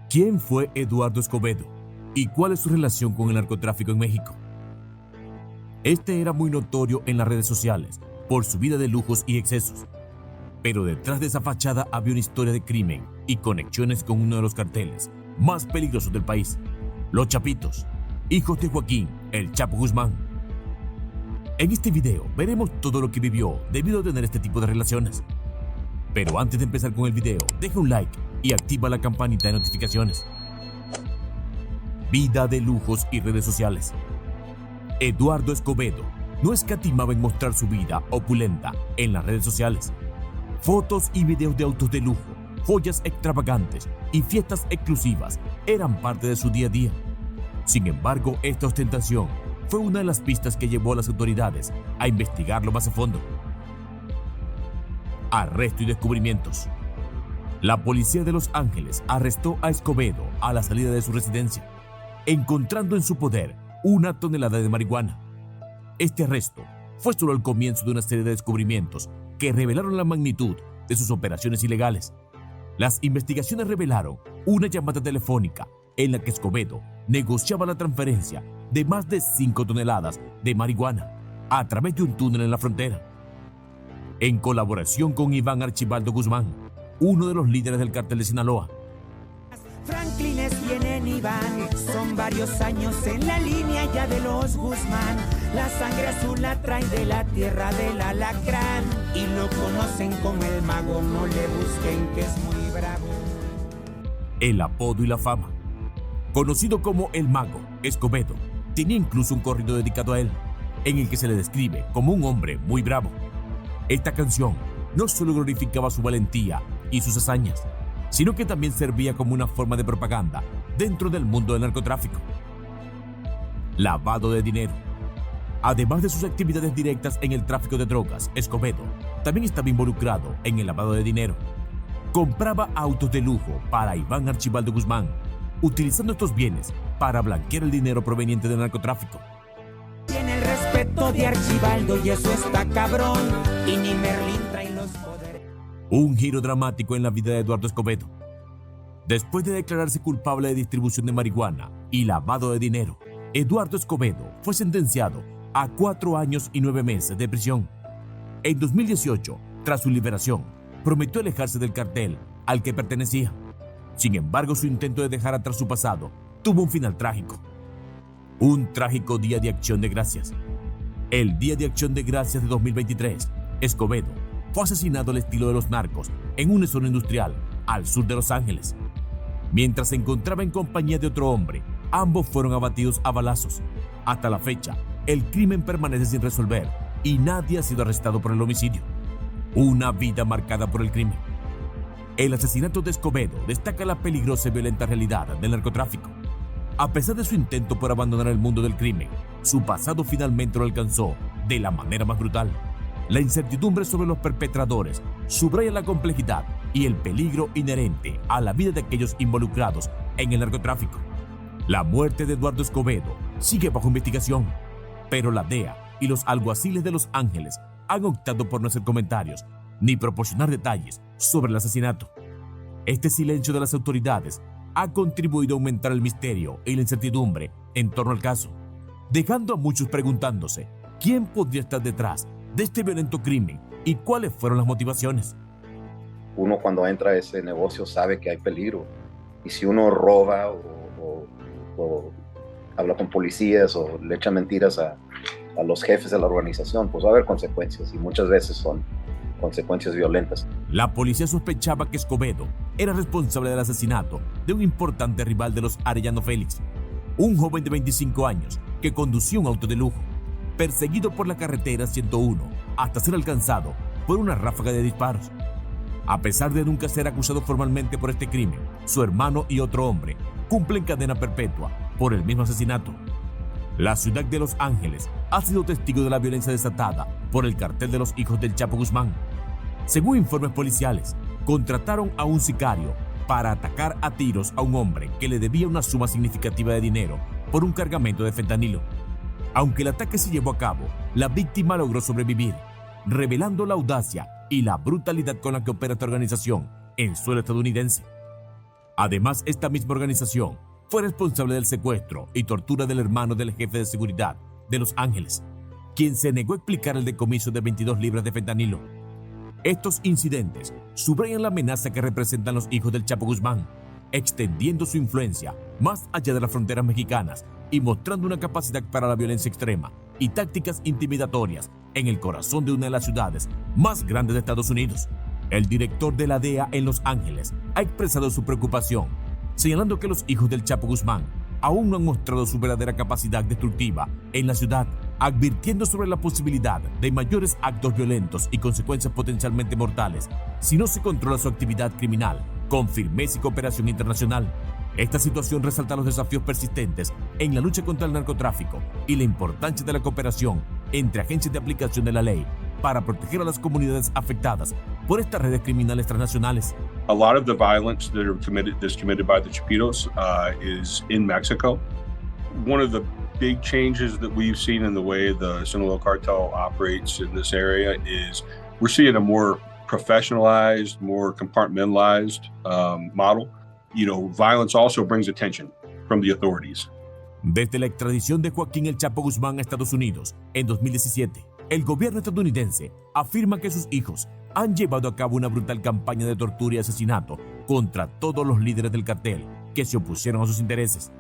¿Quién fue Eduardo Escobedo y cuál es su relación con el narcotráfico en México? Este era muy notorio en las redes sociales por su vida de lujos y excesos, pero detrás de esa fachada había una historia de crimen y conexiones con uno de los carteles más peligrosos del país, los Chapitos, hijos de Joaquín El Chapo Guzmán. En este video veremos todo lo que vivió debido a tener este tipo de relaciones. Pero antes de empezar con el video, deja un like y activa la campanita de notificaciones. Vida de lujos y redes sociales. Eduardo Escobedo no escatimaba en mostrar su vida opulenta en las redes sociales. Fotos y videos de autos de lujo, joyas extravagantes y fiestas exclusivas eran parte de su día a día. Sin embargo, esta ostentación fue una de las pistas que llevó a las autoridades a investigarlo más a fondo. Arresto y descubrimientos. La policía de Los Ángeles arrestó a Escobedo a la salida de su residencia, encontrando en su poder 1 tonelada de marihuana. Este arresto fue solo el comienzo de una serie de descubrimientos que revelaron la magnitud de sus operaciones ilegales. Las investigaciones revelaron una llamada telefónica en la que Escobedo negociaba la transferencia de más de 5 toneladas de marihuana a través de un túnel en la frontera. En colaboración con Iván Archibaldo Guzmán, uno de los líderes del cártel de Sinaloa. Franklines vienen y van, son varios años en la línea ya de los Guzmán. La sangre azul la traen de la tierra del alacrán y lo conocen como el mago, no le busquen que es muy bravo. El apodo y la fama. Conocido como el mago, Escobedo tenía incluso un corrido dedicado a él, en el que se le describe como un hombre muy bravo. Esta canción no solo glorificaba su valentía y sus hazañas, sino que también servía como una forma de propaganda dentro del mundo del narcotráfico. Lavado de dinero. Además de sus actividades directas en el tráfico de drogas, Escobedo también estaba involucrado en el lavado de dinero. Compraba autos de lujo para Iván Archibaldo Guzmán, utilizando estos bienes para blanquear el dinero proveniente del narcotráfico. Tiene el respeto de Archibaldo y eso está cabrón, y ni Merlín trae los poderes. Un giro dramático en la vida de Eduardo Escobedo. Después de declararse culpable de distribución de marihuana y lavado de dinero, Eduardo Escobedo fue sentenciado a 4 años y 9 meses de prisión. En 2018, tras su liberación, prometió alejarse del cartel al que pertenecía. Sin embargo, su intento de dejar atrás su pasado tuvo un final trágico. Un trágico Día de Acción de Gracias. El Día de Acción de Gracias de 2023, Escobedo fue asesinado al estilo de los narcos en una zona industrial al sur de Los Ángeles. Mientras se encontraba en compañía de otro hombre, ambos fueron abatidos a balazos. Hasta la fecha, el crimen permanece sin resolver y nadie ha sido arrestado por el homicidio. Una vida marcada por el crimen. El asesinato de Escobedo destaca la peligrosa y violenta realidad del narcotráfico. A pesar de su intento por abandonar el mundo del crimen, su pasado finalmente lo alcanzó de la manera más brutal. La incertidumbre sobre los perpetradores subraya la complejidad y el peligro inherente a la vida de aquellos involucrados en el narcotráfico. La muerte de Eduardo Escobedo sigue bajo investigación, pero la DEA y los alguaciles de Los Ángeles han optado por no hacer comentarios ni proporcionar detalles sobre el asesinato. Este silencio de las autoridades ha contribuido a aumentar el misterio y la incertidumbre en torno al caso, dejando a muchos preguntándose quién podría estar detrás de este violento crimen y cuáles fueron las motivaciones. Uno cuando entra a ese negocio sabe que hay peligro, y si uno roba o habla con policías o le echa mentiras a los jefes de la organización, pues va a haber consecuencias, y muchas veces son consecuencias violentas. La policía sospechaba que Escobedo era responsable del asesinato de un importante rival de los Arellano Félix, un joven de 25 años que conducía un auto de lujo, perseguido por la carretera 101 hasta ser alcanzado por una ráfaga de disparos. A pesar de nunca ser acusado formalmente por este crimen, su hermano y otro hombre cumplen cadena perpetua por el mismo asesinato. La ciudad de Los Ángeles ha sido testigo de la violencia desatada por el cartel de los hijos del Chapo Guzmán. Según informes policiales, contrataron a un sicario para atacar a tiros a un hombre que le debía una suma significativa de dinero por un cargamento de fentanilo. Aunque el ataque se llevó a cabo, la víctima logró sobrevivir, revelando la audacia y la brutalidad con la que opera esta organización en suelo estadounidense. Además, esta misma organización fue responsable del secuestro y tortura del hermano del jefe de seguridad de Los Ángeles, quien se negó a explicar el decomiso de 22 libras de fentanilo. Estos incidentes subrayan la amenaza que representan los hijos del Chapo Guzmán, extendiendo su influencia más allá de las fronteras mexicanas y mostrando una capacidad para la violencia extrema y tácticas intimidatorias en el corazón de una de las ciudades más grandes de Estados Unidos. El director de la DEA en Los Ángeles ha expresado su preocupación, señalando que los hijos del Chapo Guzmán aún no han mostrado su verdadera capacidad destructiva en la ciudad, advirtiendo sobre la posibilidad de mayores actos violentos y consecuencias potencialmente mortales si no se controla su actividad criminal con firmeza y cooperación internacional. Esta situación resalta los desafíos persistentes en la lucha contra el narcotráfico y la importancia de la cooperación entre agencias de aplicación de la ley para proteger a las comunidades afectadas por estas redes criminales transnacionales. A lot of the violence that's committed by the Chapitos is in Mexico. One of the big changes that we've seen in the way the Sinaloa cartel operates in this area is we're seeing a more professionalized, more compartmentalized model. You know, violence also brings attention from the authorities. Desde la extradición de Joaquín El Chapo Guzmán a Estados Unidos en 2017, el gobierno estadounidense afirma que sus hijos han llevado a cabo una brutal campaña de tortura y asesinato contra todos los líderes del cartel que se opusieron a sus intereses.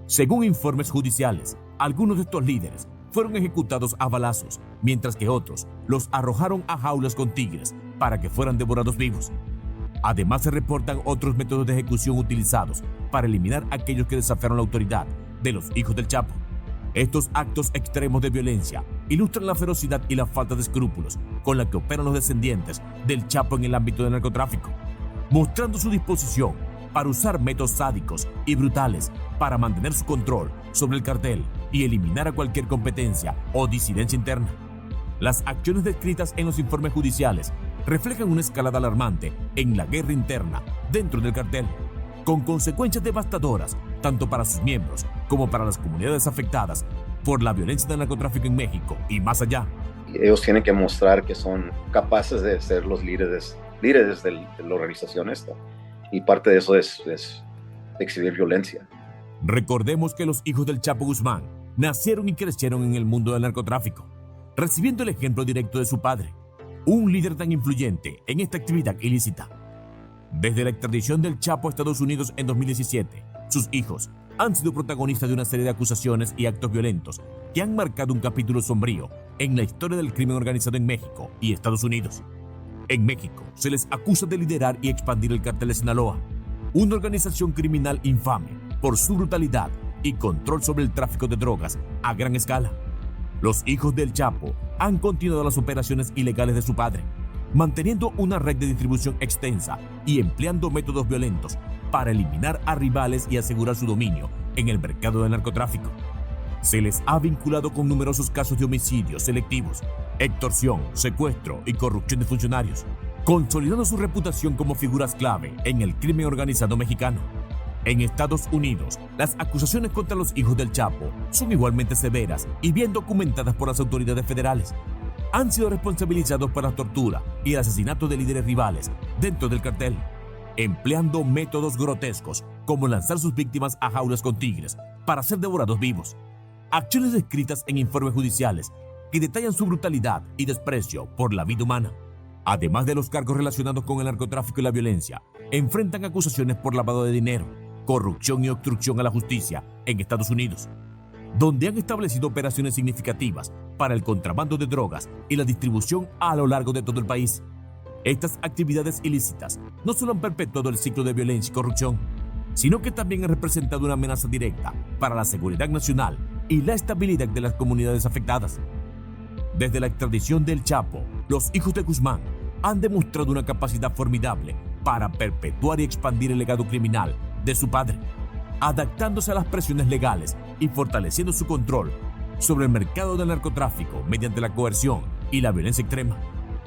Según informes judiciales, algunos de estos líderes fueron ejecutados a balazos, mientras que otros los arrojaron a jaulas con tigres para que fueran devorados vivos. Además, se reportan otros métodos de ejecución utilizados para eliminar a aquellos que desafiaron la autoridad de los hijos del Chapo. Estos actos extremos de violencia ilustran la ferocidad y la falta de escrúpulos con la que operan los descendientes del Chapo en el ámbito del narcotráfico, mostrando su disposición para usar métodos sádicos y brutales para mantener su control sobre el cartel y eliminar a cualquier competencia o disidencia interna. Las acciones descritas en los informes judiciales reflejan una escalada alarmante en la guerra interna dentro del cartel, con consecuencias devastadoras tanto para sus miembros como para las comunidades afectadas por la violencia del narcotráfico en México y más allá. Ellos tienen que mostrar que son capaces de ser los líderes de la organización esta. Y parte de eso es exhibir violencia. Recordemos que los hijos del Chapo Guzmán nacieron y crecieron en el mundo del narcotráfico, recibiendo el ejemplo directo de su padre, un líder tan influyente en esta actividad ilícita. Desde la extradición del Chapo a Estados Unidos en 2017, sus hijos han sido protagonistas de una serie de acusaciones y actos violentos que han marcado un capítulo sombrío en la historia del crimen organizado en México y Estados Unidos. En México se les acusa de liderar y expandir el Cártel de Sinaloa, una organización criminal infame por su brutalidad y control sobre el tráfico de drogas a gran escala. Los hijos del Chapo han continuado las operaciones ilegales de su padre, manteniendo una red de distribución extensa y empleando métodos violentos para eliminar a rivales y asegurar su dominio en el mercado del narcotráfico. Se les ha vinculado con numerosos casos de homicidios selectivos, extorsión, secuestro y corrupción de funcionarios, consolidando su reputación como figuras clave en el crimen organizado mexicano. En Estados Unidos, las acusaciones contra los hijos del Chapo son igualmente severas y bien documentadas por las autoridades federales. Han sido responsabilizados por la tortura y el asesinato de líderes rivales dentro del cartel, empleando métodos grotescos como lanzar sus víctimas a jaulas con tigres para ser devorados vivos. Acciones descritas en informes judiciales que detallan su brutalidad y desprecio por la vida humana. Además de los cargos relacionados con el narcotráfico y la violencia, enfrentan acusaciones por lavado de dinero, corrupción y obstrucción a la justicia en Estados Unidos, donde han establecido operaciones significativas para el contrabando de drogas y la distribución a lo largo de todo el país. Estas actividades ilícitas no solo han perpetuado el ciclo de violencia y corrupción, sino que también han representado una amenaza directa para la seguridad nacional y la estabilidad de las comunidades afectadas. Desde la extradición del Chapo, los hijos de Guzmán han demostrado una capacidad formidable para perpetuar y expandir el legado criminal de su padre, adaptándose a las presiones legales y fortaleciendo su control sobre el mercado del narcotráfico mediante la coerción y la violencia extrema.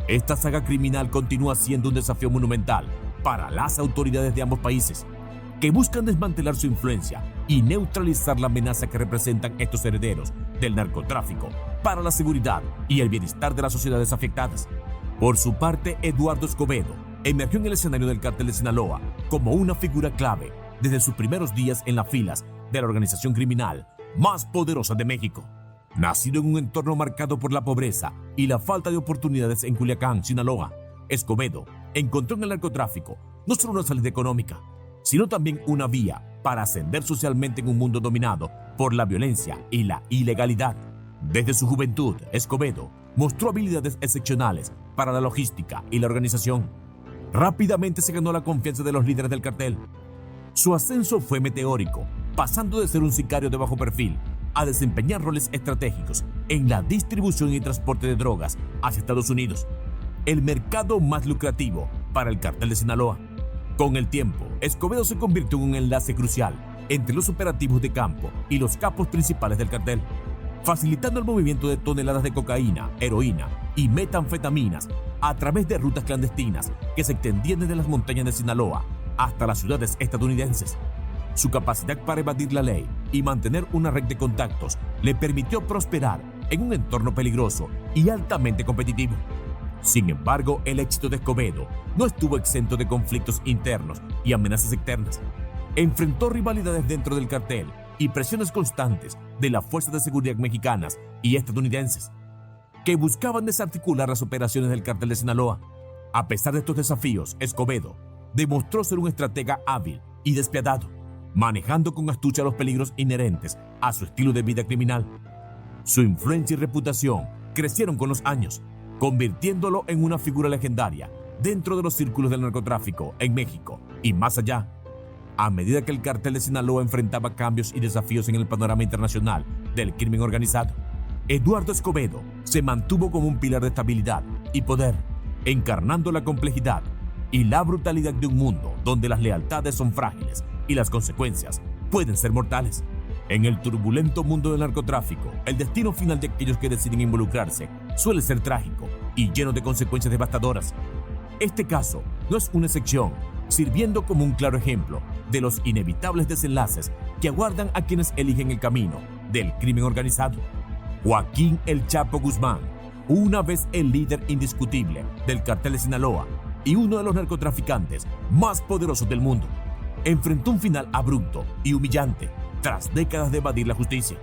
Esta saga criminal continúa siendo un desafío monumental para las autoridades de ambos países, que buscan desmantelar su influencia y neutralizar la amenaza que representan estos herederos del narcotráfico para la seguridad y el bienestar de las sociedades afectadas. Por su parte, Eduardo Escobedo emergió en el escenario del Cártel de Sinaloa como una figura clave desde sus primeros días en las filas de la organización criminal más poderosa de México. Nacido en un entorno marcado por la pobreza y la falta de oportunidades en Culiacán, Sinaloa, Escobedo encontró en el narcotráfico no solo una salida económica, sino también una vía para ascender socialmente en un mundo dominado por la violencia y la ilegalidad. Desde su juventud, Escobedo mostró habilidades excepcionales para la logística y la organización. Rápidamente se ganó la confianza de los líderes del cartel. Su ascenso fue meteórico, pasando de ser un sicario de bajo perfil a desempeñar roles estratégicos en la distribución y transporte de drogas hacia Estados Unidos, el mercado más lucrativo para el cartel de Sinaloa. Con el tiempo, Escobedo se convirtió en un enlace crucial entre los operativos de campo y los capos principales del cartel, facilitando el movimiento de toneladas de cocaína, heroína y metanfetaminas a través de rutas clandestinas que se extendían desde las montañas de Sinaloa hasta las ciudades estadounidenses. Su capacidad para evadir la ley y mantener una red de contactos le permitió prosperar en un entorno peligroso y altamente competitivo. Sin embargo, el éxito de Escobedo no estuvo exento de conflictos internos y amenazas externas. Enfrentó rivalidades dentro del cartel y presiones constantes de las fuerzas de seguridad mexicanas y estadounidenses, que buscaban desarticular las operaciones del cartel de Sinaloa. A pesar de estos desafíos, Escobedo demostró ser un estratega hábil y despiadado, manejando con astucia los peligros inherentes a su estilo de vida criminal. Su influencia y reputación crecieron con los años, convirtiéndolo en una figura legendaria dentro de los círculos del narcotráfico en México y más allá. A medida que el cartel de Sinaloa enfrentaba cambios y desafíos en el panorama internacional del crimen organizado, Eduardo Escobedo se mantuvo como un pilar de estabilidad y poder, encarnando la complejidad y la brutalidad de un mundo donde las lealtades son frágiles y las consecuencias pueden ser mortales. En el turbulento mundo del narcotráfico, el destino final de aquellos que deciden involucrarse suele ser trágico y lleno de consecuencias devastadoras. Este caso no es una excepción, sirviendo como un claro ejemplo de los inevitables desenlaces que aguardan a quienes eligen el camino del crimen organizado. Joaquín El Chapo Guzmán, una vez el líder indiscutible del cartel de Sinaloa y uno de los narcotraficantes más poderosos del mundo, enfrentó un final abrupto y humillante tras décadas de evadir la justicia.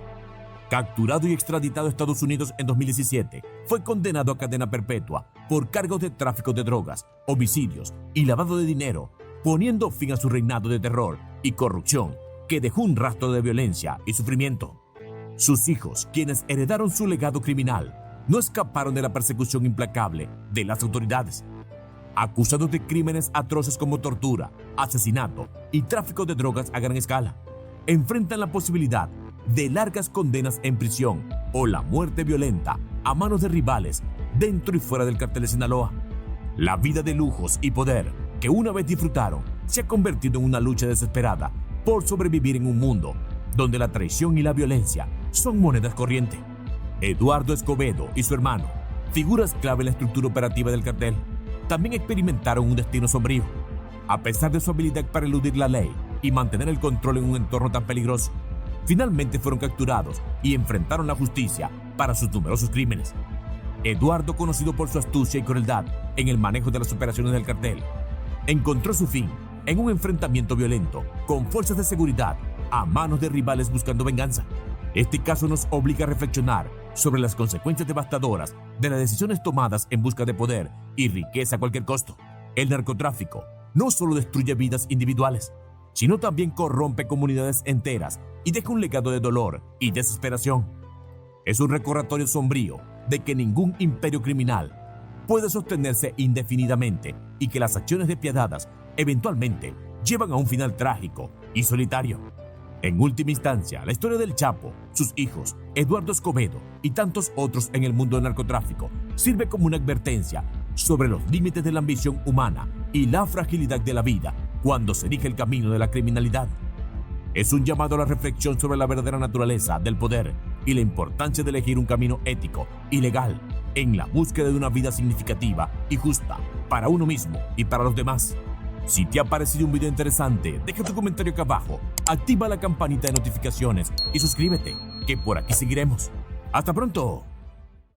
Capturado y extraditado a Estados Unidos en 2017, fue condenado a cadena perpetua por cargos de tráfico de drogas, homicidios y lavado de dinero, poniendo fin a su reinado de terror y corrupción que dejó un rastro de violencia y sufrimiento. Sus hijos, quienes heredaron su legado criminal, no escaparon de la persecución implacable de las autoridades. Acusados de crímenes atroces como tortura, asesinato y tráfico de drogas a gran escala, enfrentan la posibilidad de largas condenas en prisión o la muerte violenta a manos de rivales dentro y fuera del cartel de Sinaloa. La vida de lujos y poder que una vez disfrutaron se ha convertido en una lucha desesperada por sobrevivir en un mundo donde la traición y la violencia son monedas corriente. Eduardo Escobedo y su hermano, figuras clave en la estructura operativa del cartel, también experimentaron un destino sombrío. A pesar de su habilidad para eludir la ley y mantener el control en un entorno tan peligroso, finalmente fueron capturados y enfrentaron la justicia para sus numerosos crímenes. Eduardo, conocido por su astucia y crueldad en el manejo de las operaciones del cartel, encontró su fin en un enfrentamiento violento con fuerzas de seguridad a manos de rivales buscando venganza. Este caso nos obliga a reflexionar sobre las consecuencias devastadoras de las decisiones tomadas en busca de poder y riqueza a cualquier costo. El narcotráfico no solo destruye vidas individuales, sino también corrompe comunidades enteras y deja un legado de dolor y desesperación. Es un recordatorio sombrío de que ningún imperio criminal puede sostenerse indefinidamente y que las acciones despiadadas eventualmente llevan a un final trágico y solitario. En última instancia, la historia del Chapo, sus hijos, Eduardo Escobedo y tantos otros en el mundo del narcotráfico sirve como una advertencia sobre los límites de la ambición humana y la fragilidad de la vida cuando se elige el camino de la criminalidad. Es un llamado a la reflexión sobre la verdadera naturaleza del poder y la importancia de elegir un camino ético y legal en la búsqueda de una vida significativa y justa para uno mismo y para los demás. Si te ha parecido un video interesante, deja tu comentario acá abajo, activa la campanita de notificaciones y suscríbete, que por aquí seguiremos. ¡Hasta pronto!